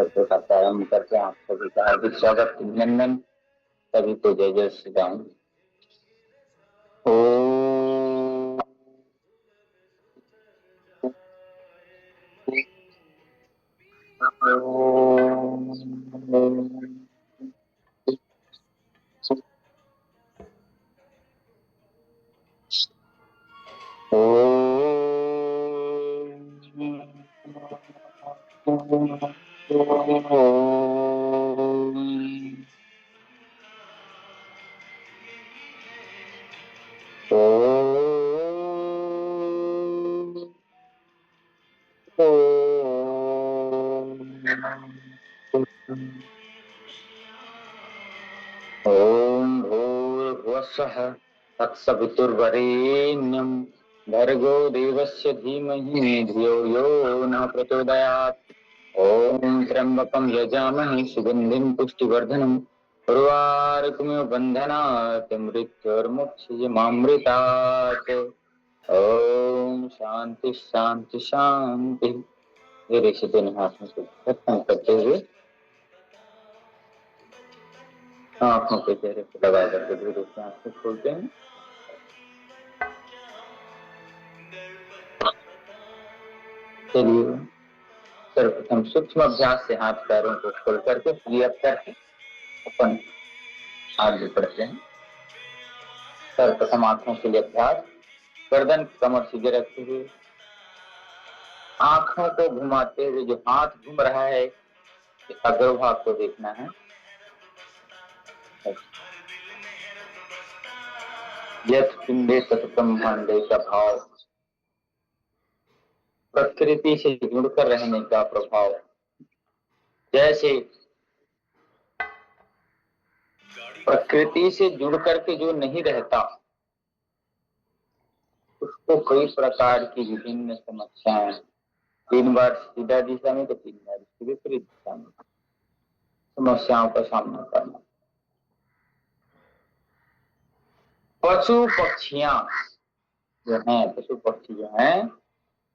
सत्र का प्रारंभ करते हैं। आप सभी का हार्दिक स्वागत, अभिनंदन। सभी को जय जय श्री राम। ओम भूर्भुवस्सुः तत्सवितुर्वरेण्यं भर्गो देवस्य धीमहि धियो यो न प्रचोदयात्। ओम त्र्यंबकं यजामहे सुगंधिं पुष्टिवर्धनम् उर्वारुकमिव बन्धनात् मृत्युर्मुक्षयमामृतात्। ओम शांति शांति शांति। धीरे से दोनों हाथों से खत्म करते हुए आंखों के चेहरे पर लगा करके धीरे से आंखें खोलते हैं। चलिए सर्वप्रथम सूक्ष्म अभ्यास से हाथ पैरों को खोल करके फ्री अप करके अपन आगे बढ़ते हैं। सर्वप्रथम आंखों के लिए अभ्यास। गर्दन कमर सीधे रखते हुए आंखों को घुमाते हुए जो हाथ घूम रहा है अग्रभाग को देखना है। यत् पिंडे तत् ब्रह्मांडे का भाव, प्रकृति से जुड़कर रहने का प्रभाव। जैसे प्रकृति से जुड़ करके जो नहीं रहता उसको कई प्रकार की विभिन्न समस्याएं, 3 बार सीधा दिशा में तो 3 बार विपरीत दिशा में समस्याओं का सामना करना। पशु पक्षियां जो हैं, पशु पक्षी जो हैं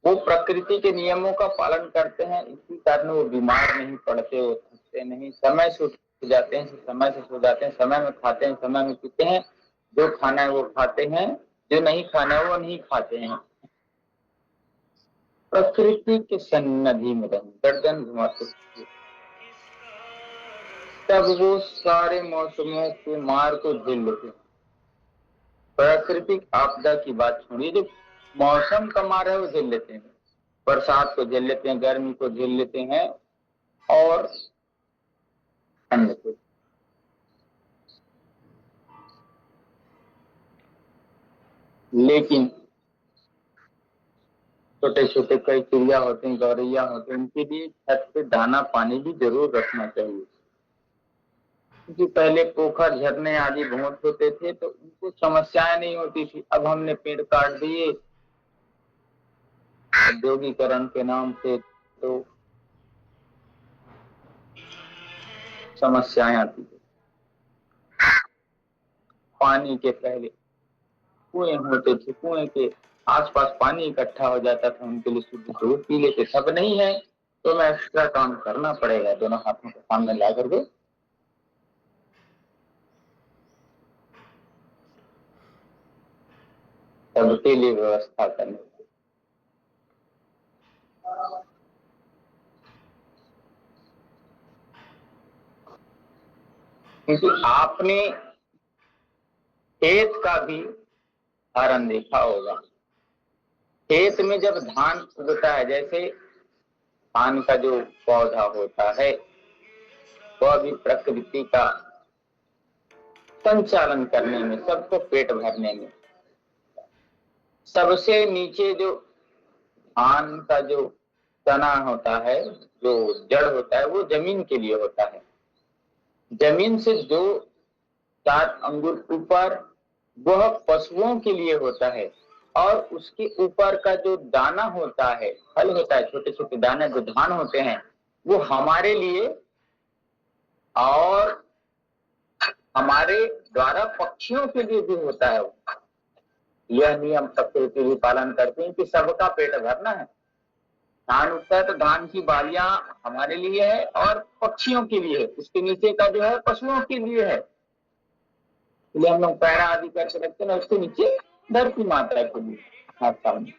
वो प्रकृति के नियमों का पालन करते हैं, इसी कारण वो बीमार नहीं पड़ते, वो थकते नहीं, समय से उठ जाते हैं, समय से सो जाते हैं, समय में खाते हैं, समय में पीते हैं, जो खाना है वो खाते हैं, जो नहीं खाना है वो नहीं खाते हैं। प्रकृति के सन्निधि में गर्दन घुमाते तब वो सारे मौसमों के मार को झेल लेते हैं। प्राकृतिक आपदा की बात छोड़िए, जो मौसम का मार है वो झेल लेते हैं। बरसात को झेल लेते हैं, गर्मी को झेल लेते हैं और ठंड को। लेकिन छोटे छोटे कई चिड़िया होते हैं, गौरैया होते हैं, उनके लिए छत पे दाना पानी भी जरूर रखना चाहिए, क्योंकि पहले पोखर झरने आदि बहुत होते थे तो उनको समस्याएं नहीं होती थी। अब हमने पेड़ काट दिए औद्योगिकरण के नाम से तो समस्याएं आती थी। पानी के पहले कुएं होते थे, कुएं के आसपास पानी इकट्ठा हो जाता था, उनके लिए शुद्ध दूध पी लेते। सब नहीं है तो मैं एक्स्ट्रा काम करना पड़ेगा, दोनों हाथों को सामने ला करके सबके लिए व्यवस्था करनी। क्योंकि आपने खेत का भी उदाहरण देखा होगा। खेत में जब धान उगता है, जैसे धान का जो पौधा होता है वह भी प्रकृति का संचालन करने में, सबको पेट भरने में, सबसे नीचे जो धान का जो तना होता है, जो जड़ होता है, वो जमीन के लिए होता है। जमीन से 2-4 अंगुल ऊपर वह पशुओं के लिए होता है, और उसके ऊपर का जो दाना होता है, फल होता है, छोटे छोटे दाने जो धान होते हैं, वो हमारे लिए और हमारे द्वारा पक्षियों के लिए भी होता है। यह नियम प्रकृति भी पालन करते हैं कि सबका पेट भरना है। धान उगता है तो धान की बालियां हमारे लिए है और पक्षियों के लिए है, उसके नीचे का जो है पशुओं के लिए है, इसलिए हम लोग पैरा आदि करके रखते हैं, उसके नीचे धरती माता के लिए हाथ सामने।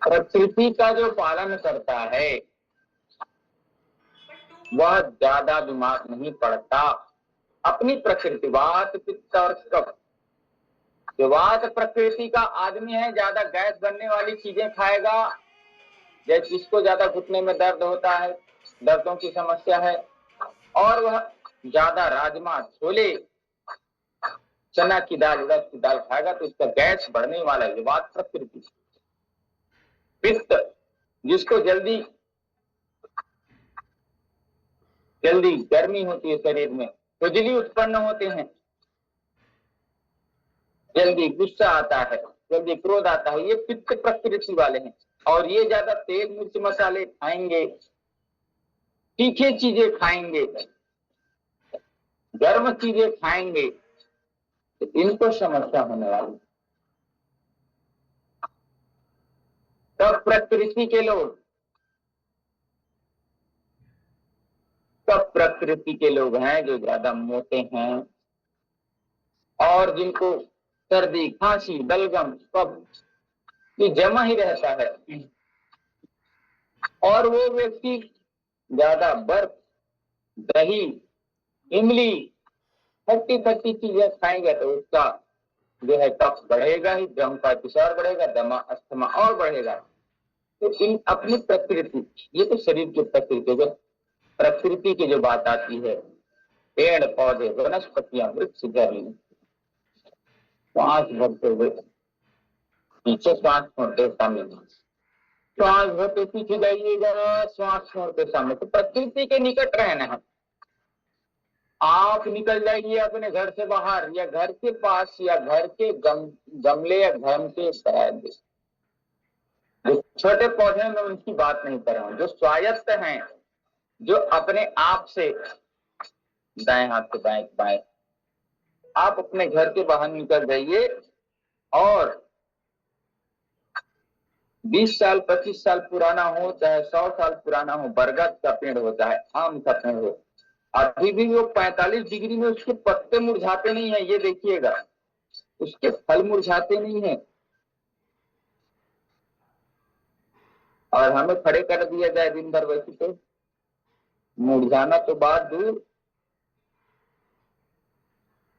प्रकृति का जो पालन करता है वह ज्यादा दिमाग नहीं पड़ता, अपनी प्रकृति वात पित्त और कफ। जो वात प्रकृति का आदमी है ज्यादा गैस बनने वाली चीजें खाएगा, जैसे जिसको ज्यादा घुटने में दर्द होता है, दर्दों की समस्या है, और वह ज्यादा राजमा छोले चना की दाल उड़द की दाल खाएगा तो उसका गैस बढ़ने वाला है, वात प्रकृति। पित्त जिसको जल्दी गर्मी होती है शरीर में, खुजली उत्पन्न होते हैं, जल्दी गुस्सा आता है, जल्दी क्रोध आता है, ये पित्त प्रकृति वाले हैं। और ये ज्यादा तेल मिर्च मसाले खाएंगे, तीखे चीजें खाएंगे, गर्म चीजें खाएंगे, तो इनको समस्या होने वाली। तब प्रकृति के लोग हैं जो ज्यादा मोटे हैं और जिनको सर्दी खांसी बलगम कफ ये जमा ही रहता है, और वो व्यक्ति ज्यादा बर्फ दही इमली खट्टी खट्टी चीजें खाएंगे तो उसका जो है कफ बढ़ेगा ही, दम का तुषार बढ़ेगा, दमा अस्थमा और बढ़ेगा। तो इन अपनी प्रकृति, ये तो शरीर की प्रकृति, प्रकृति की जो बात आती है, पेड़ पौधे वनस्पतियां वृक्ष जमीन, श्वास भरते हुए पीछे श्वास छोड़ते सामने, श्वास भरते पीछे जाइएगा, श्वास छोड़ते सामने। तो प्रकृति के निकट रहना है। आप निकल जाइए अपने घर से बाहर या घर के पास या घर के गमले या घर के जो छोटे पौधे में उनकी बात नहीं कर रहा हूं, जो स्वायत्त हैं, जो अपने आप से दाएं हाथ से बाएं, आप अपने घर के बाहर निकल जाइए और 20 साल 25 साल पुराना हो चाहे 100 साल पुराना हो, बरगद का पेड़ हो चाहे आम का पेड़ हो, अभी भी वो 45 डिग्री में उसके पत्ते मुरझाते नहीं है, ये देखिएगा, उसके फल मुरझाते नहीं है। और हमें खड़े कर दिया जाए दिन भर वैसे तो मुरझाना तो बात दूर,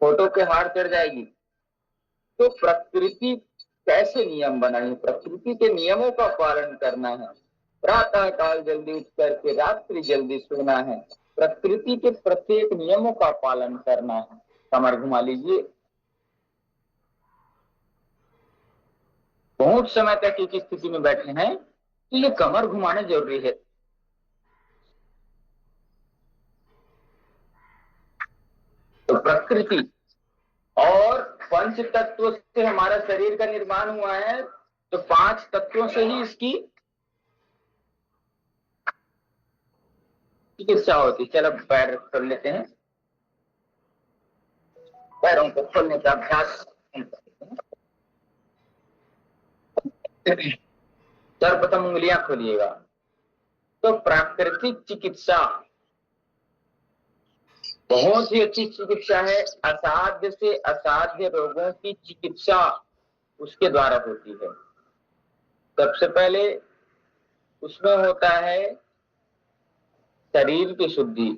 फोटो के हार चढ़ जाएगी। तो प्रकृति कैसे नियम बनाए, प्रकृति के नियमों का पालन करना है। प्रातः काल जल्दी उठ करके रात्रि जल्दी सोना है, प्रकृति के प्रत्येक नियमों का पालन करना है। कमर घुमा लीजिए, बहुत समय तक एक स्थिति में बैठे हैं तो ये कमर घुमाना जरूरी है। तो प्रकृति और पंच तत्व से हमारा शरीर का निर्माण हुआ है, तो 5 तत्वों से ही इसकी चिकित्सा होती। चलो पैर खोल लेते हैं, पैरों को खोलने का अभ्यास। सर्वप्रथम उंगलियां खोलिएगा। तो प्राकृतिक चिकित्सा बहुत ही अच्छी चिकित्सा है। असाध्य से असाध्य रोगों की चिकित्सा उसके द्वारा होती है। सबसे पहले उसमें होता है शरीर की शुद्धि,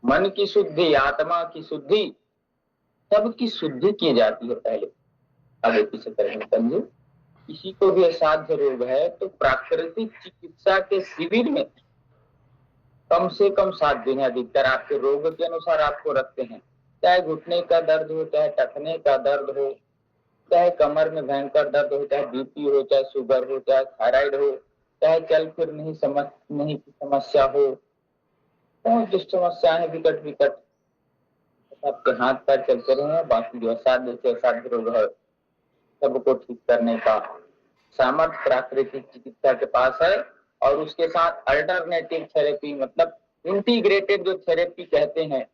मन की शुद्धि, आत्मा की शुद्धि, सबकी शुद्धि की जाती है पहले। आगे पीछे करेंगे, समझे। किसी को भी असाध्य रोग है तो प्राकृतिक चिकित्सा के शिविर में कम से कम 7 दिन, अधिकतर आपके रोग के अनुसार आपको रखते हैं। चाहे घुटने का दर्द हो, चाहे टखने का दर्द हो, चाहे कमर में भयंकर दर्द हो, चाहे बीपी हो, चाहे शुगर हो, चाहे थायराइड हो, चाहे चल फिर नहीं की समस्या हो, बहुत जो समस्या है विकट विकट, आपके हाथ पैर चलते रहे, बाकी जो असाध्य से असाध्य रोग है सबको ठीक करने का सामर्थ्य प्राकृतिक चिकित्सा के पास है। और उसके साथ अल्टरनेटिव थेरेपी, मतलब इंटीग्रेटेड जो थेरेपी कहते हैं,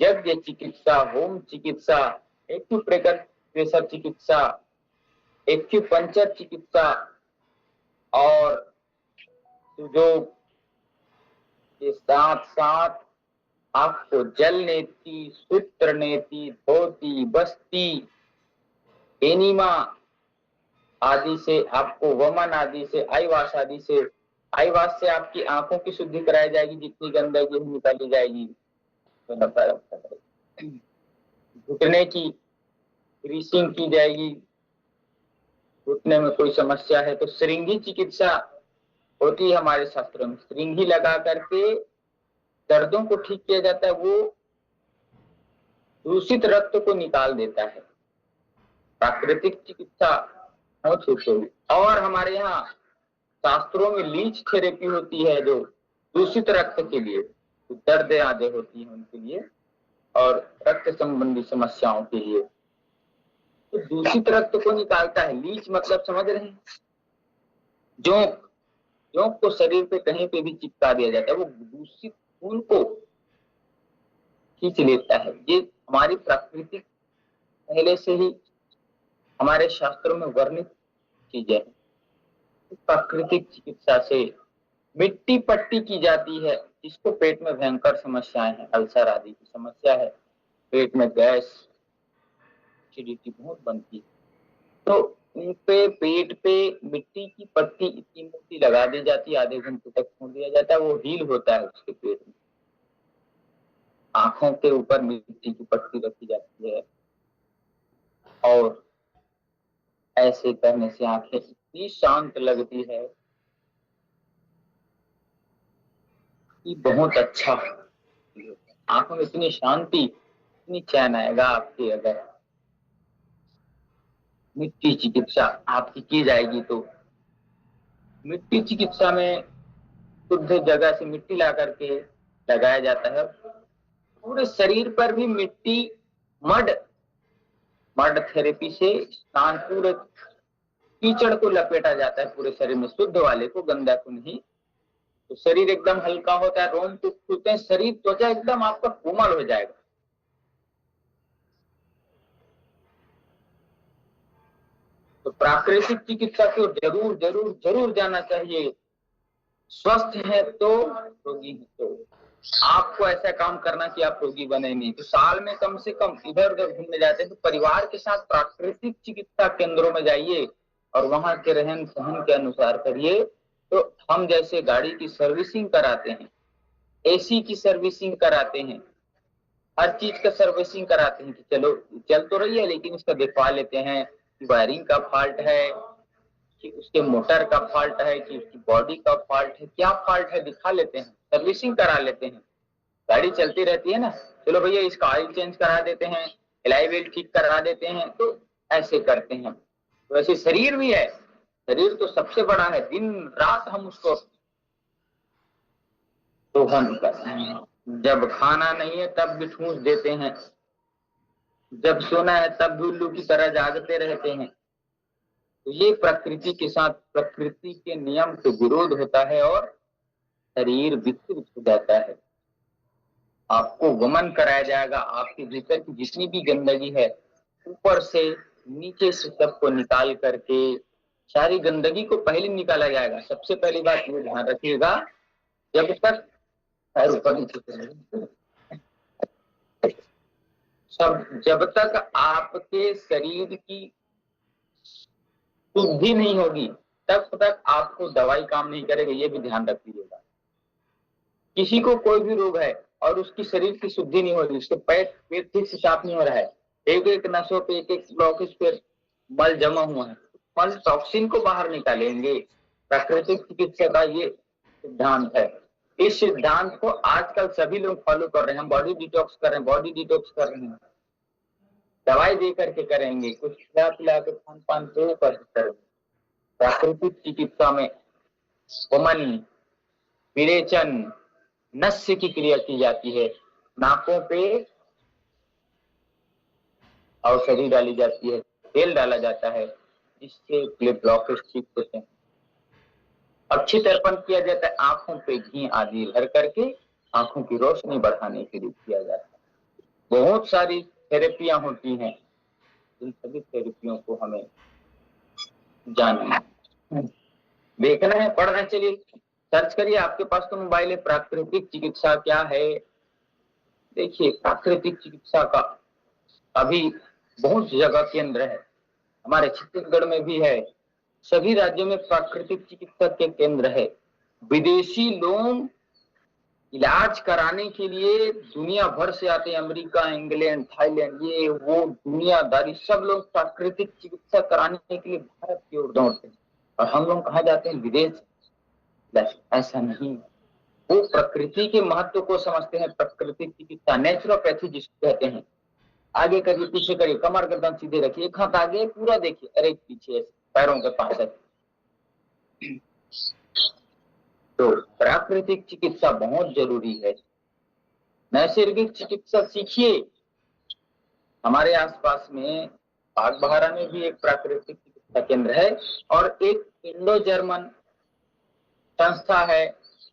यज्ञ चिकित्सा, होम चिकित्सा, एक्यूप्रेशर चिकित्सा, एक्यूपंक्चर चिकित्सा और जो के साथ साथ आपको जल नेति, सूत्र नेति, धोती, बस्ती, एनिमा आदि से, आपको वमन आदि से, आईवास आदि से, आईवास से आपकी आंखों की शुद्धि कराई जाएगी, जितनी गंदगी निकाली जाएगी। घुटने की ग्रीसिंग की जाएगी, घुटने में कोई समस्या है तो श्रृंगी चिकित्सा होती है हमारे शास्त्रों में, श्रृंगी लगा करके दर्दों को ठीक किया जाता है, वो दूषित रक्त को निकाल देता है। प्राकृतिक चिकित्सा हो चुकी। और हमारे यहाँ शास्त्रों में लीच थेरेपी होती है, जो दूषित रक्त के लिए, दर्द आदि होती है उनके लिए और रक्त संबंधी समस्याओं के लिए, तो दूषित रक्त को निकालता है। लीच मतलब समझ रहे हैं, जोंक, जोंक को शरीर पे कहीं पे भी चिपका दिया जाता है, वो दूषित खून को खींच लेता है। ये हमारी प्राकृतिक पहले से ही हमारे शास्त्रों में वर्णित चीजें हैं। प्राकृतिक चिकित्सा से मिट्टी पट्टी की जाती है, जिसको पेट में भयंकर समस्याएं हैं, अल्सर आदि की समस्या है, पेट में गैस, एसिडिटी बहुत बनती है, तो उन पे पेट पे मिट्टी की पट्टी इतनी मोटी लगा दी जाती है, आधे घंटे तक छोड़ दिया जाता है, वो हील होता है उसके पेट में। आंखों के ऊपर मिट्टी की पट्टी रखी जाती है और ऐसे करने से आंखें इतनी शांत लगती है कि बहुत अच्छा, आंखों में इतनी शांति, इतनी चैन आएगा आपकी अगर मिट्टी चिकित्सा आपकी की जाएगी तो। मिट्टी चिकित्सा में शुद्ध जगह से मिट्टी ला करके लगाया जाता है, पूरे शरीर पर भी मिट्टी, मड थेरेपी से स्नान, पूरे कीचड़ को लपेटा जाता है पूरे शरीर में, शुद्ध वाले को, गंदा को नहीं, तो शरीर एकदम हल्का होता है, रोम खुलते हैं, शरीर, त्वचा एकदम आपका कोमल हो जाएगा। तो प्राकृतिक चिकित्सा को जरूर जरूर जरूर जाना चाहिए। स्वस्थ है तो, रोगी है तो। आपको ऐसा काम करना कि आप रोगी बने नहीं, तो साल में कम से कम इधर उधर घूमने जाते हैं तो परिवार के साथ प्राकृतिक चिकित्सा केंद्रों में जाइए और वहां के रहन सहन के अनुसार करिए। तो हम जैसे गाड़ी की सर्विसिंग कराते हैं, एसी की सर्विसिंग कराते हैं, हर चीज का सर्विसिंग कराते हैं कि चलो चल तो रही है लेकिन इसका दिखवा लेते हैं कि वायरिंग का फॉल्ट है, कि उसके मोटर का फॉल्ट है, कि उसकी बॉडी का फॉल्ट है, क्या फॉल्ट है दिखा लेते हैं, सर्विसिंग करा लेते हैं। गाड़ी चलती रहती है ना, चलो भैया इसका ऑयल चेंज करा देते हैं, एलॉय व्हील ठीक करा देते हैं, तो ऐसे करते हैं। तो ऐसे शरीर भी है, शरीर तो सबसे बड़ा है, दिन रात हम उसको दोहन करते हैं। जब खाना नहीं है तब भी ठूंस देते हैं, जब सोना है तब भी उल्लू की तरह जागते रहते हैं। तो ये प्रकृति के साथ, प्रकृति के नियम के विरोध होता है और शरीर विकृत हो जाता है। आपको वमन कराया जाएगा, आपके भीतर की जितनी भी गंदगी है ऊपर से नीचे से सबको निकाल करके, सारी गंदगी को पहले निकाला जाएगा। सबसे पहली बात ये ध्यान रखिएगा, जब तक ऊपर नीचे सब, जब तक आपके शरीर की शुद्धि नहीं होगी तब तक आपको दवाई काम नहीं करेगी, ये भी ध्यान रख लीजिएगा। किसी को कोई भी रोग है और उसकी शरीर की शुद्धि नहीं हो रही, उसके पेट ठीक से साफ नहीं हो रहा है, एक एक नसों पे, एक एक ब्लॉकेज पे मल जमा हुआ है, मल टॉक्सिन को बाहर निकालेंगे। प्राकृतिक चिकित्सा का ये सिद्धांत है। इस सिद्धांत को आजकल सभी लोग फॉलो कर रहे हैं। हम बॉडी डिटॉक्स कर रहे हैं, बॉडी डिटॉक्स कर रहे हैं, दवाई दे करके करेंगे, कुछ खिला पिला के खान पान से करेंगे। प्राकृतिक चिकित्सा में वमन, विरेचन, नस्य की क्रिया की जाती है, नाकों पे औषधि डाली जाती है, तेल डाला जाता है, जिससे ब्लॉकेज ठीक होते हैं। अक्षी तर्पण किया जाता है, आंखों पे घी आदि भर करके आंखों की रोशनी बढ़ाने के लिए किया जाता है। बहुत सारी थेरेपियां होती हैं, इन सभी थेरेपियों को हमें जानना है, देखना है, पढ़ना है। चलिए सर्च करिए, आपके पास तो मोबाइल है, प्राकृतिक चिकित्सा क्या है। देखिए प्राकृतिक चिकित्सा का अभी बहुत जगह केंद्र है, हमारे छत्तीसगढ़ में भी है, सभी राज्यों में प्राकृतिक चिकित्सा के केंद्र है। विदेशी लोग इलाज कराने के लिए दुनिया भर से आते हैं, अमेरिका, इंग्लैंड, थाईलैंड, ये वो दुनियादारी सब लोग प्राकृतिक चिकित्सा कराने के लिए भारत की ओर दौड़ते हैं, और हम लोग कहाँ जाते हैं, विदेश। ऐसा नहीं, वो प्रकृति के महत्व को समझते हैं। प्राकृतिक चिकित्सा, नेचुरोपैथी जिसको कहते हैं। आगे करिए, पीछे करिए, कमर गर्दन सीधे रखिए, एक हाथ आगे पूरा देखिए, अरे पीछे पैरों के पास है। तो प्राकृतिक चिकित्सा बहुत जरूरी है। नैसर्गिक चिकित्सा सीखिए। हमारे आसपास में बागबाहरा में भी एक प्राकृतिक चिकित्सा केंद्र है, और एक इंडो जर्मन संस्था है,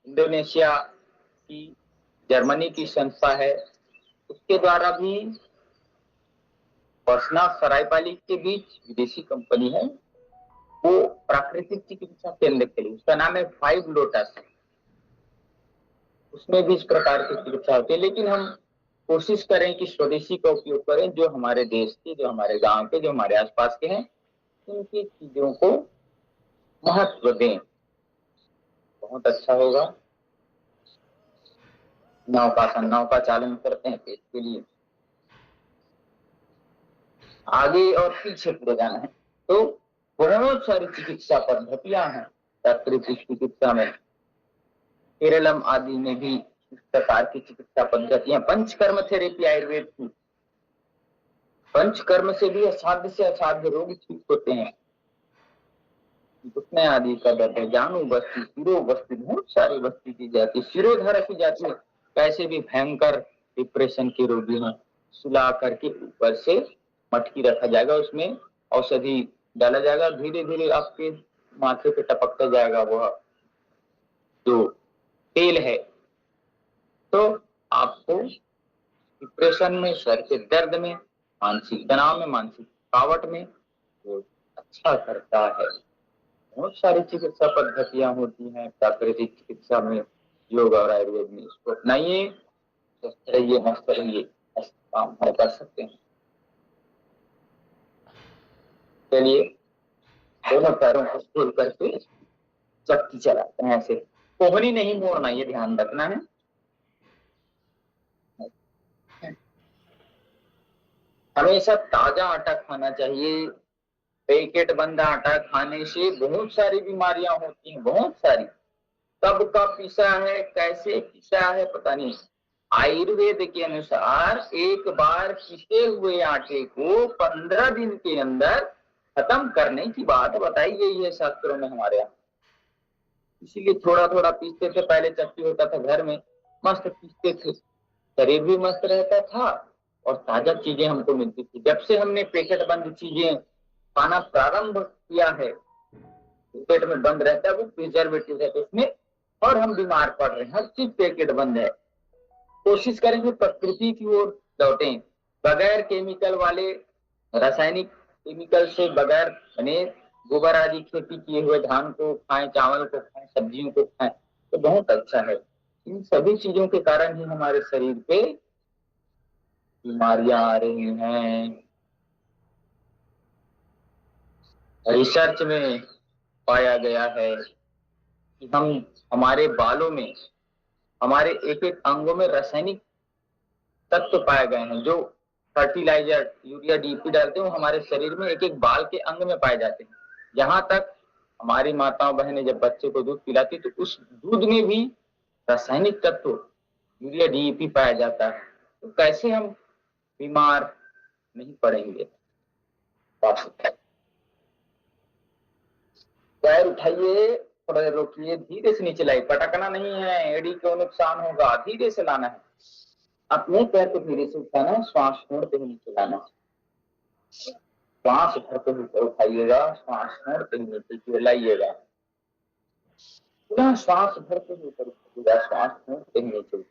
इंडोनेशिया की, जर्मनी की संस्था है, उसके द्वारा भी पटना सरायपाली के बीच विदेशी कंपनी है, वो प्राकृतिक चिकित्सा केंद्र के लिए, उसका नाम है 5 लोटस। उसमें भी इस प्रकार की चिकित्सा होती है, लेकिन हम कोशिश करें कि स्वदेशी का उपयोग करें, जो हमारे देश के, जो हमारे गांव के, जो हमारे आसपास के हैं, उनकी चीजों को महत्व दें, बहुत अच्छा होगा। नौका चालन करते हैं पेट के लिए, आगे और पीछे पूरे जाना है। तो बहुत सारी चिकित्सा पद्धतियां हैं प्राकृतिक चिकित्सा में, केरलम आदि में भी इस प्रकार की चिकित्सा पद्धतियां, पंचकर्म थेरेपी आयुर्वेद की, पंचकर्म से भी असाध्य से असाध्य रोग ठीक होते हैं। घुटने आदि का दर्द है, जानू बस्ती, सिरो बस्ती, बहुत सारी बस्ती की जाती है, सिरोधारा की जाती है। कैसे भी भयंकर डिप्रेशन के रोगी हैं, सुला करके ऊपर से मटकी रखा जाएगा, उसमें औषधि डाला जाएगा, धीरे धीरे आपके माथे पे टपकता जाएगा वह जो तेल है। तो आपको डिप्रेशन में, सर के दर्द में, मानसिक तनाव में, मानसिक थकावट में वो अच्छा करता है। बहुत सारी चिकित्सा पद्धतियां होती हैं प्राकृतिक चिकित्सा में, योग और आयुर्वेद में, इसको अपनाइए, स्वस्थ रहिए, मस्त रहिए, ऐसा काम हम कर सकते हैं। चलिए दोनों पैरों को खोल करके चक्की चलाते हैं, ऐसे कोहनी नहीं मोड़ना, ये ध्यान रखना है। हमेशा ताजा आटा खाना चाहिए। पैकेट बंद आटा खाने से बहुत सारी बीमारियां होती हैं, बहुत सारी। कब का पिसा है, कैसे पिसा है, पता नहीं। आयुर्वेद के अनुसार एक बार पिसे हुए आटे को 15 दिन के अंदर खत्म करने की बात बताई गई है शास्त्रों में हमारे यहाँ। इसीलिए थोड़ा थोड़ा पीसते थे, पहले चक्की होता था घर में, मस्त पीसते थे, शरीर भी मस्त रहता था और ताजा चीजें हमको मिलती थी। जब से हमने पैकेट बंद चीजें खाना प्रारंभ किया है, पेट में बंद रहता है, वो प्रिजर्वेटिव है उसमें, और हम बीमार पड़ रहे हैं, हर चीज पैकेट बंद है। कोशिश करें कि प्रकृति की ओर लौटें, बगैर केमिकल वाले, रासायनिक केमिकल से बगैर बने गोबर आदि खेती किए हुए धान को खाएं, चावल को खाएं, सब्जियों को खाएं, तो बहुत अच्छा है। इन सभी चीजों के कारण ही हमारे शरीर पे बीमारियां आ रही हैं। रिसर्च में पाया गया है कि हम, हमारे बालों में, हमारे एक एक अंगों में रासायनिक तत्व पाए गए हैं, जो फर्टिलाइजर, यूरिया, डीपी डालते हैं, वो हमारे शरीर में एक एक बाल के अंग में पाए जाते हैं। यहाँ तक हमारी माताओं बहनें जब बच्चे को दूध पिलाती तो उस दूध में भी रासायनिक तत्व, यूरिया, डीपी पाया जाता है। तो कैसे हम बीमार नहीं पड़ेंगे। पैर उठाइए, थोड़ा देर रोकिए, धीरे से नीचे लाइए, पटकना नहीं है, एड़ी को नुकसान होगा, धीरे से लाना है। अपने पैर को धीरे से उठाना है, श्वास छोड़ते हुए नीचे लाना है। श्वास भरते हुए उठाइएगा, श्वास छोड़ते हुए नीचे लाइएगा, श्वास भरते हुए उठाइएगा, श्वास छोड़ते हुए नीचे।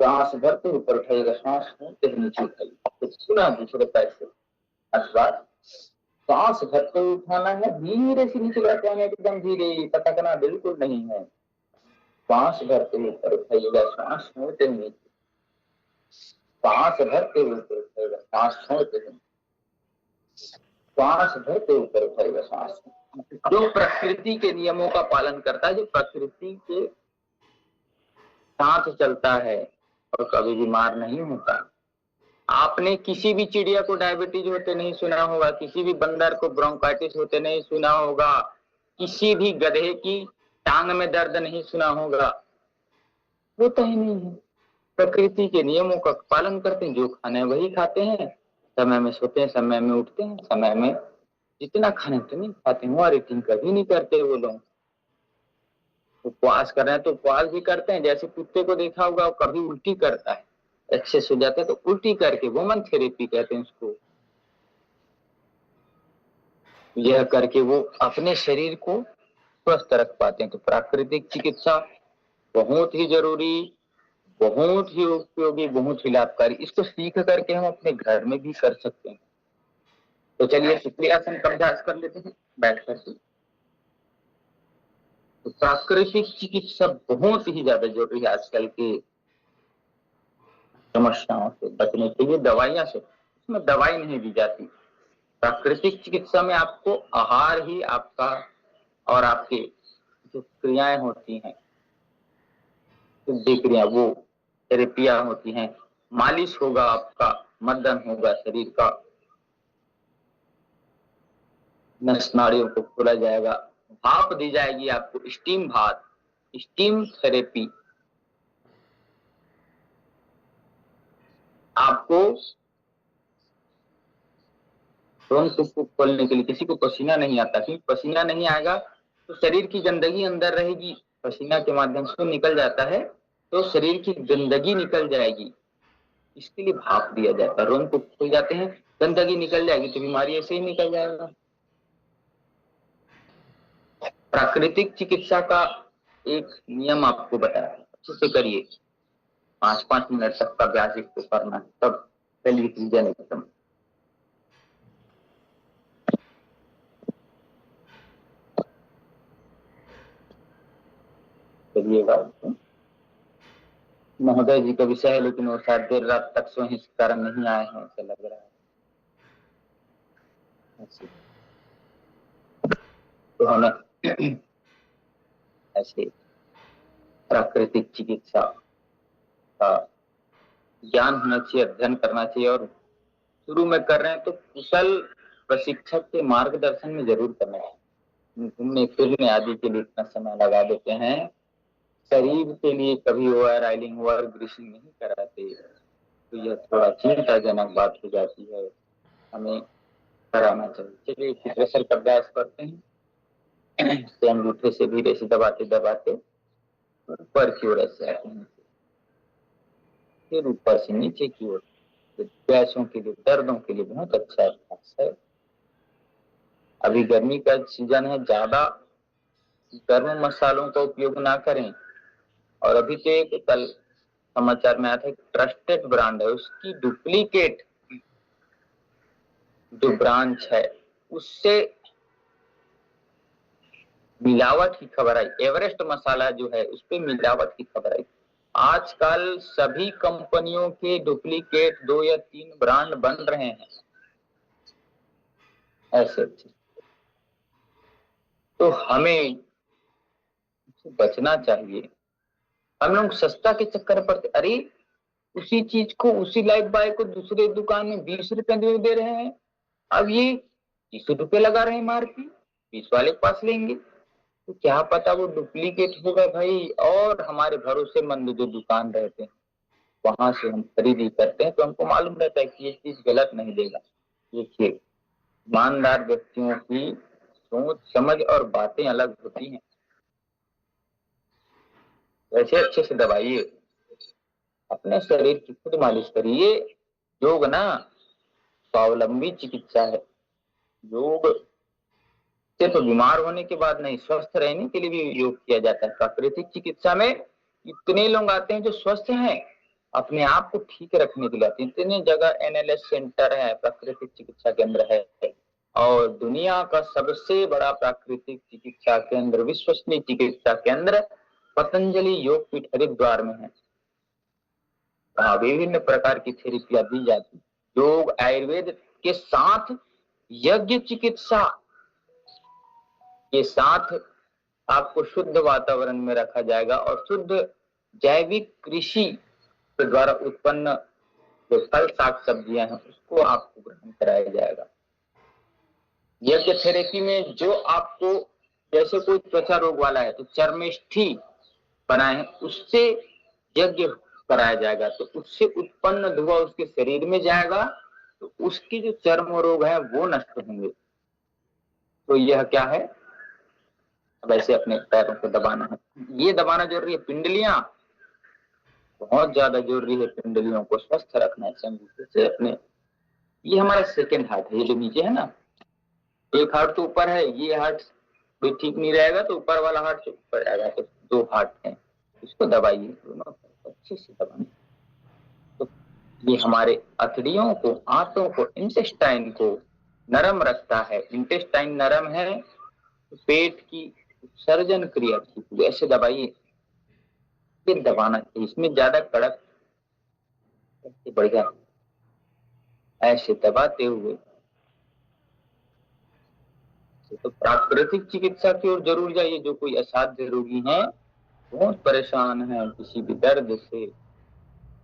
सांस भरते ऊपर उठाइएगा, सांस छोड़ते हुए नीचे उठाइएगा। तो पुनः दूसरे पैर से अथवा सांस भरते हुए उठाना है, धीरे से नीचे लेते हैं, एकदम धीरे, पटकना बिल्कुल नहीं है। सांस भरते हुए ऊपर उठाइएगा, सांस छोड़ते हुए नीचे, सांस भरते हुए ऊपर उठाइएगा, सांस छोड़ते हुए, सांस भरते हुए ऊपर उठाइएगा, सांस। जो प्रकृति के नियमों का पालन करता है, जो प्रकृति के साथ चलता है और कभी बीमार नहीं होता। आपने किसी भी चिड़िया को डायबिटीज होते नहीं सुना होगा, किसी भी बंदर को ब्रोंकाइटिस होते नहीं सुना होगा, किसी भी गधे की टांग में दर्द नहीं सुना होगा, होता ही नहीं है। प्रकृति के नियमों का पालन करते हैं, जो खाना है वही खाते हैं, समय में सोते हैं, समय में उठते हैं, समय में जितना खाने उतनी खाते हैं, और eating कभी नहीं करते वो लोग। उपवास कर रहे हैं तो उपवास भी करते हैं, जैसे कुत्ते को देखा होगा वो कभी उल्टी करता है, एक्सेस हो जाता है तो उल्टी करके, वुमन थेरेपी कहते हैं उसको, यह करके वो अपने शरीर को स्वस्थ रख पाते हैं। तो प्राकृतिक चिकित्सा बहुत ही जरूरी, बहुत ही उपयोगी, बहुत ही लाभकारी। इसको सीख करके हम अपने घर में भी कर सकते हैं। तो चलिए शुक्रियासन का अभ्यास कर लेते हैं बैठ करके। तो प्राकृतिक चिकित्सा बहुत ही ज्यादा जरूरी है आजकल के समस्याओं से बचने के लिए। दवाइयां से, इसमें दवाई नहीं दी जाती। प्राकृतिक चिकित्सा में आपको आहार ही आपका और आपके जो क्रियाएं होती हैं, शुद्धि क्रिया, वो थेरेपियां होती हैं, मालिश होगा आपका, मर्दन होगा शरीर का, नस नाड़ियों को खोला जाएगा, भाप दी जाएगी आपको, स्टीम बाथ, स्टीम थेरेपी। आपको को खोलने के लिए, किसी को पसीना नहीं आता, क्योंकि पसीना नहीं आएगा तो शरीर की गंदगी अंदर रहेगी, पसीना के माध्यम से निकल जाता है तो शरीर की गंदगी निकल जाएगी, इसके लिए भाप दिया जाता है। रोम को खोल जाते हैं, गंदगी निकल जाएगी तो बीमारी ऐसे ही निकल जाएगा। प्राकृतिक चिकित्सा का एक नियम आपको बताया, अच्छे से करिए, 5-5 मिनट तक का अभ्यास इसको करना है, तब चलिए कीजिए एकदम। चलिएगा। महोदय जी का विषय है, लेकिन वो शायद देर रात तक सोए इस कारण नहीं आए हैं, ऐसा लग रहा है। तो हमें ऐसे प्राकृतिक चिकित्सा का ज्ञान होना चाहिए, अध्ययन करना चाहिए, और शुरू में कर रहे हैं तो कुशल प्रशिक्षक के मार्गदर्शन में जरूर करना चाहिए। घूमने फिरने आदि के लिए इतना समय लगा देते हैं, शरीर के लिए कभी ओवर ऑयलिंग, ओवर ग्रीसिंग नहीं कराते, तो यह थोड़ा चिंताजनक बात हो जाती है, हमें कराना चाहिए। चलिए प्रेशर का अभ्यास करते हैं। अंगूठे से धीरे से दबाते दबाते ऊपर की ओर ऐसे आते हैं, फिर ऊपर से नीचे की ओर। प्यासों के लिए, दर्दों के लिए बहुत अच्छा अभ्यास है। अभी गर्मी का सीजन है, ज्यादा गर्म मसालों का उपयोग ना करें। और अभी तो एक कल समाचार में आया था, ट्रस्टेड ब्रांड है, उसकी डुप्लीकेट जो ब्रांच है उससे मिलावट की खबर आई। एवरेस्ट मसाला जो है उस पे मिलावट की खबर आई। आजकल सभी कंपनियों के डुप्लीकेट 2 या 3 ब्रांड बन रहे हैं ऐसे। तो हमें बचना चाहिए। हम लोग सस्ता के चक्कर पड़ते, अरे उसी चीज को, उसी लाइफ बॉय को दूसरे दुकान में 20 रुपए दे रहे हैं, अब ये 30 रुपए लगा रहे हैं मार्केट, 20 वाले के पास लेंगे, तो क्या पता वो डुप्लीकेट होगा भाई। और हमारे भरोसेमंद जो दुकान रहते हैं वहां से हम खरीदी करते हैं, तो हमको मालूम रहता है कि ये चीज गलत नहीं देगा। देखिए, ईमानदार व्यक्तियों की सोच समझ और बातें अलग होती हैं। वैसे अच्छे से दबाइए, अपने शरीर की खुद मालिश करिए। योग ना स्वावलंबी चिकित्सा है। योग सिर्फ बीमार होने के बाद नहीं, स्वस्थ रहने के लिए भी योग किया जाता है। प्राकृतिक चिकित्सा में इतने लोग आते हैं जो स्वस्थ हैं, अपने आप को ठीक रखने के लिए आती है। इतनी जगह NLS सेंटर है, प्राकृतिक चिकित्सा केंद्र है, और दुनिया का सबसे बड़ा प्राकृतिक चिकित्सा केंद्र, विश्वसनीय चिकित्सा केंद्र पतंजलि योगपीठ हरिद्वार में है। वहाँ विभिन्न प्रकार की थेरेपियां दी जाती, योग आयुर्वेद के साथ यज्ञ चिकित्सा के साथ आपको शुद्ध वातावरण में रखा जाएगा और शुद्ध जैविक कृषि के द्वारा उत्पन्न जो फल साग सब्जियां हैं उसको आपको ग्रहण कराया जाएगा। यज्ञ थेरेपी में जो आपको, जैसे कोई त्वचा रोग वाला है तो चर्मेष्ठी बनाए, उससे यज्ञ कराया जाएगा, तो उससे उत्पन्न धुआं उसके शरीर में जाएगा, तो उसकी जो चर्म रोग है वो नष्ट होंगे। तो यह क्या है, वैसे अपने पैरों को दबाना है। ये दबाना जरूरी है, पिंडलियां बहुत ज्यादा जरूरी है, पिंडलियों को स्वस्थ रखना है अंगूठे से अपने। ये हमारा सेकेंड हार्ट है, ये जो नीचे है ना, एक हार्ट तो ऊपर है, ये हार्ट भी ठीक नहीं रहेगा तो ऊपर वाला हार्ट से ऊपर जाएगा, तो दो हार्ट है, इसको दबाइए, दोनों अच्छे से दबाइए। तो ये हमारे अतड़ियों को, आंतों को, इंटेस्टाइन को नरम रखता है। इंटेस्टाइन नरम है तो पेट की सर्जन क्रिया ठीक, ऐसे दबाइए, फिर दबाना चाहिए, इसमें ज्यादा कड़क बढ़िया, ऐसे दबाते हुए। तो प्राकृतिक चिकित्सा की ओर जरूर जाइए। जो कोई असाध्य रोगी है, बहुत परेशान है किसी भी दर्द से,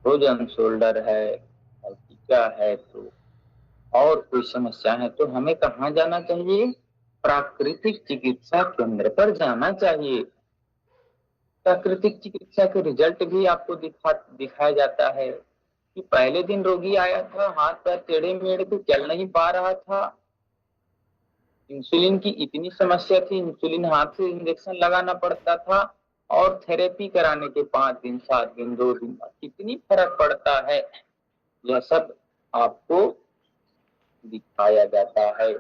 भोजन शोल्डर है, टीका है, तो और कोई समस्या है, तो हमें कहाँ जाना चाहिए? प्राकृतिक चिकित्सा केंद्र पर जाना चाहिए। प्राकृतिक चिकित्सा के रिजल्ट भी आपको दिखाया जाता है कि पहले दिन रोगी आया था, हाथ पैर टेढ़े मेढ़े थे, चल नहीं पा रहा था, इंसुलिन की इतनी समस्या थी, इंसुलिन हाथ से इंजेक्शन लगाना पड़ता था, और थेरेपी कराने के 5 दिन 7 दिन 2 दिन बाद कितनी फर्क पड़ता है, यह सब आपको दिखाया जाता है।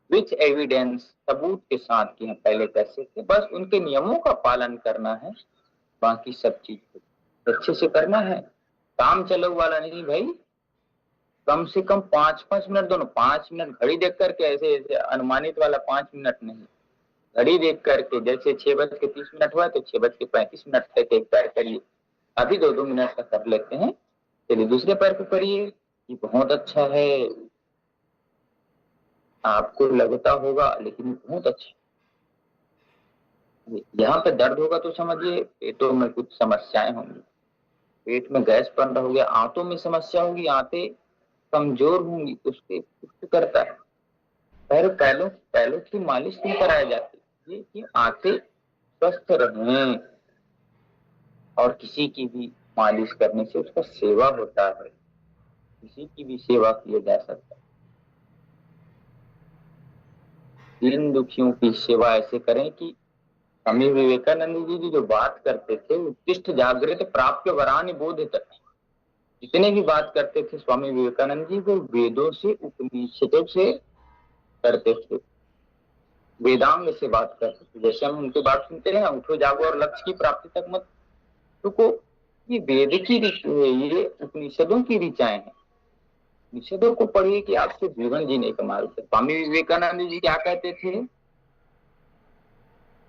विच एविडेंस, सबूत के साथ कि हम पहले कैसे थे, बस उनके नियमों का पालन करना है, बाकी सब चीज अच्छे से करना है। काम चलो वाला नहीं भाई, कम से कम 5-5 मिनट दोनों, 5 मिनट घड़ी देख करके, ऐसे अनुमानित वाला 5 मिनट नहीं, घड़ी देख करके, जैसे 6:30 हुआ तो 6:35 तक एक पैर करिए, अभी 2-2 मिनट का कर लेते हैं, चलिए दूसरे पैर को करिए, ये बहुत अच्छा है, आपको लगता होगा लेकिन बहुत अच्छा। यहाँ पे दर्द होगा तो समझिए पेटों में कुछ समस्याएं होंगी, पेट में गैस बन रहा होगा, आंतों में समस्या होगी, आंतें कमजोर होंगी, उसके पुष्ट करता है। पैरों की मालिश क्यों कराई जाती है? ये कि आंतें स्वस्थ रहें, और किसी की भी मालिश करने से उसका सेवा होता है, किसी की भी सेवा किया जा सकता है। दीन दुखियों की सेवा ऐसे करें कि स्वामी विवेकानंद जी जो बात करते थे, उत्तिष्ठ जागृत प्राप्य वरानि बोधित, जितने भी बात करते थे स्वामी विवेकानंद जी, वो वेदों से, उपनिषदों से करते थे, वेदांग से बात करते थे। जैसे हम उनकी बात सुनते हैं ना, उठो जागो और लक्ष्य की प्राप्ति तक मत रुको, ये वेद की, ये उपनिषदों की ऋचाएं हैं। उपनिषदों को पढ़िए कि आपसे जीवन जीने का मार्ग है। स्वामी विवेकानंद जी क्या कहते थे?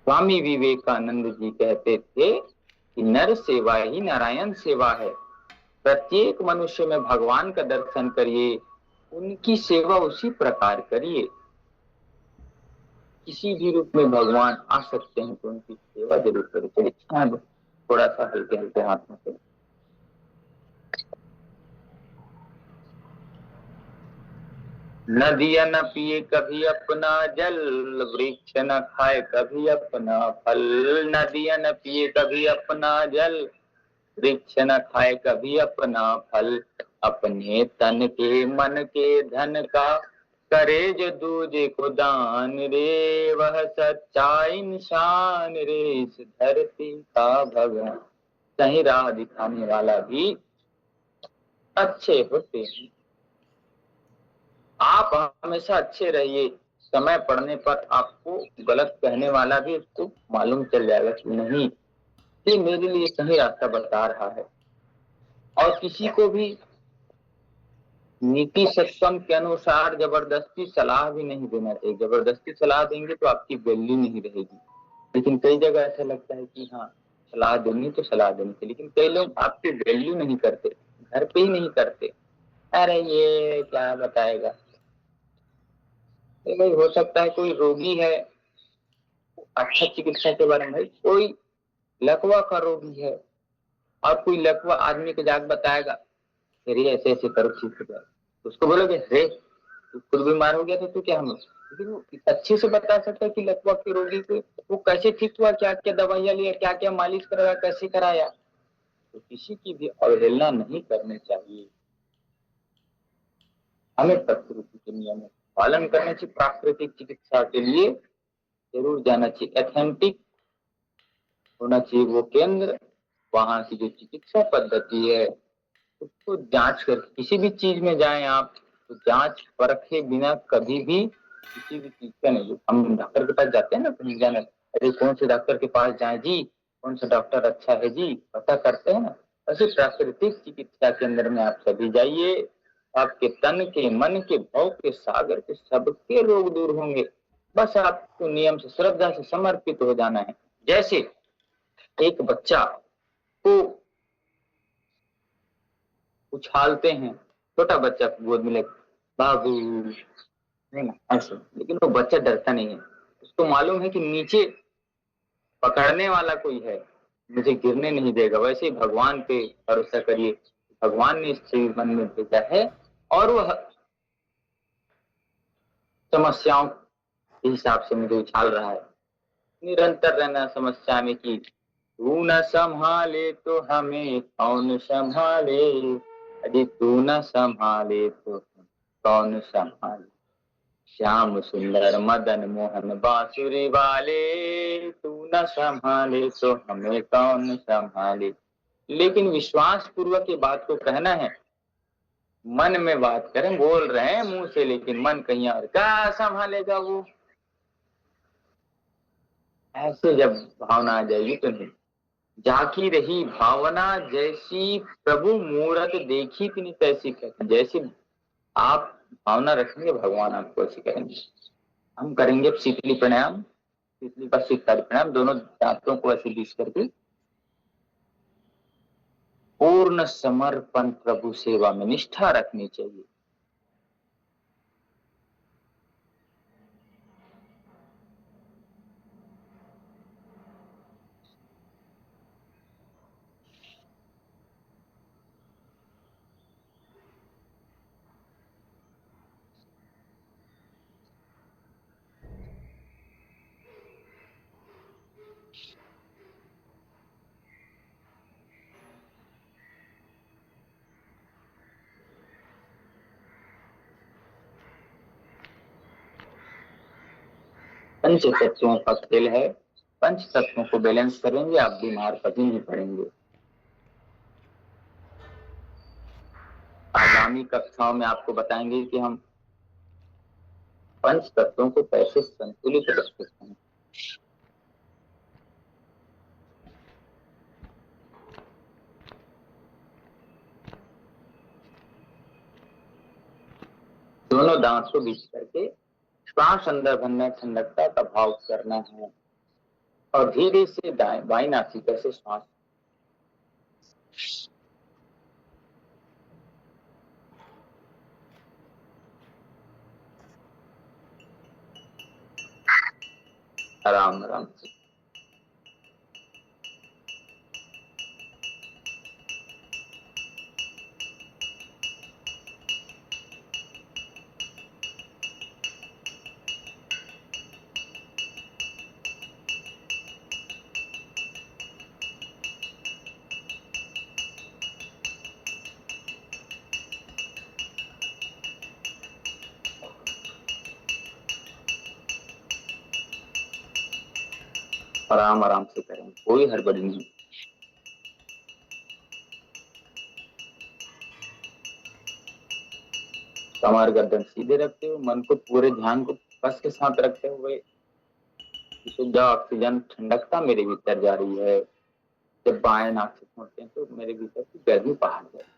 स्वामी विवेकानंद जी कहते थे कि नर सेवा ही नारायण सेवा है, प्रत्येक मनुष्य में भगवान का दर्शन करिए, उनकी सेवा उसी प्रकार करिए। किसी भी रूप में भगवान आ सकते हैं तो उनकी सेवा जरूर करिए। थोड़ा सा हल्के हल्के हाथों से, नदिया न पिए कभी अपना जल, वृक्ष न खाए कभी अपना फल। नदिया न पिए कभी अपना जल, वृक्ष न खाए कभी अपना फल। अपने तन के मन के धन का करे जो दूजे को दान रे, वह सच्चा इंसान रे, इस धरती का भगवान। सही राह दिखाने वाला भी अच्छे होते हैं। आप हमेशा अच्छे रहिए, समय पड़ने पर आपको गलत कहने वाला भी उसको मालूम चल जाएगा कि नहीं, ये मेरे लिए सही रास्ता बता रहा है। और किसी को भी नीति सत्संग के अनुसार जबरदस्ती सलाह भी नहीं देना चाहिए। जबरदस्ती सलाह देंगे तो आपकी वैल्यू नहीं रहेगी। लेकिन कई जगह ऐसा लगता है कि हाँ सलाह देनी तो सलाह देनी चाहिए, लेकिन कई लोग आपकी वैल्यू नहीं करते, घर पे ही नहीं करते। अरे ये क्या बताएगा। भाई हो सकता है कोई रोगी है, अच्छा चिकित्सा के बारे में, कोई लकवा का रोगी है और कोई लकवा आदमी को जाके बताएगा अरे ऐसे ऐसे करो ठीक हो जाए, उसको बोलोगे रे तू खुद बीमार हो गया तो तू क्या हम, लेकिन वो अच्छे से बता सकता है कि लकवा के रोगी को वो कैसे ठीक हुआ, क्या क्या दवाइयां लिया, क्या क्या मालिश कराया, कैसे कराया। तो किसी की भी अवहेलना नहीं करनी चाहिए। हमें प्रकृति के नियमों का पालन करना चाहिए। प्राकृतिक चिकित्सा के लिए जरूर जाना चाहिए। एथेंटिक होना चाहिए वो केंद्र, वहां की जो चिकित्सा पद्धति है उसको जांच कर, किसी भी चीज में जाएं आप तो जांच परखे बिना कभी भी किसी भी चीज का नहीं। हम डॉक्टर के पास जाते हैं ना कहीं जाने, अरे कौन से डॉक्टर के पास जाएं जी, कौन सा डॉक्टर अच्छा है जी, पता करते हैं ना। ऐसे प्राकृतिक चिकित्सा केंद्र में आप सभी जाइए, आपके तन के मन के भव के सागर के सबके रोग दूर होंगे। बस आपको नियम से श्रद्धा से समर्पित हो जाना है। जैसे एक बच्चा को उछालते हैं, छोटा बच्चा गोद में लेकर बाबू है ना ऐसे, लेकिन वो बच्चा डरता नहीं है, उसको मालूम है कि नीचे पकड़ने वाला कोई है, मुझे गिरने नहीं देगा। वैसे ही भगवान पे भरोसा करिए, भगवान ने इस शरीर मन में भेजा है और वह समस्याओं के हिसाब से मुझे उछाल रहा है। निरंतर रहना समस्या में कि तू न संभाले तो हमें कौन संभाले, यदि तू न संभाले तो कौन संभाले। श्याम सुंदर मदन मोहन बांसुरी वाले, तू न संभाले तो हमें कौन संभाले। लेकिन विश्वास पूर्वक ये बात को कहना है, मन में बात करें, बोल रहे हैं मुंह से लेकिन मन कहीं और, क्या संभालेगा वो। ऐसे जब भावना आ जाएगी तो नहीं, जाकी रही भावना जैसी प्रभु मूरत देखी कि नहीं तैसी कहते। जैसी आप भावना रखेंगे भगवान आपको ऐसी करेंगे। हम करेंगे शीतली प्राणायाम, शीतली का शीतकारी प्राणायाम, दोनों दांतों को ऐसे बीच करके पूर्ण समर्पण प्रभु सेवा में निष्ठा रखनी चाहिए। पंच तत्वों का खेल है, पंच तत्वों को बैलेंस करेंगे आप बीमार कभी नहीं पड़ेंगे। आगामी कक्षाओं में आपको बताएंगे कि हम पंच तत्वों को कैसे संतुलित रख सकते हैं। दोनों दांत को बीच करके श्वास अंदर भरना, ठंडकता का भाव करना है और धीरे से बाई नासिका से श्वास। आराम आराम से आराम आराम से करें, कोई हड़बड़ी नहीं। कमर गर्दन सीधे रखते हुए मन को पूरे ध्यान को बस के साथ रखते हुए शुद्ध ऑक्सीजन ठंडकता मेरे भीतर जा रही है, جب بائیں ناک سے چھوڑتے ہیں تو میرے بھیتر کی گرمی باہر جاتی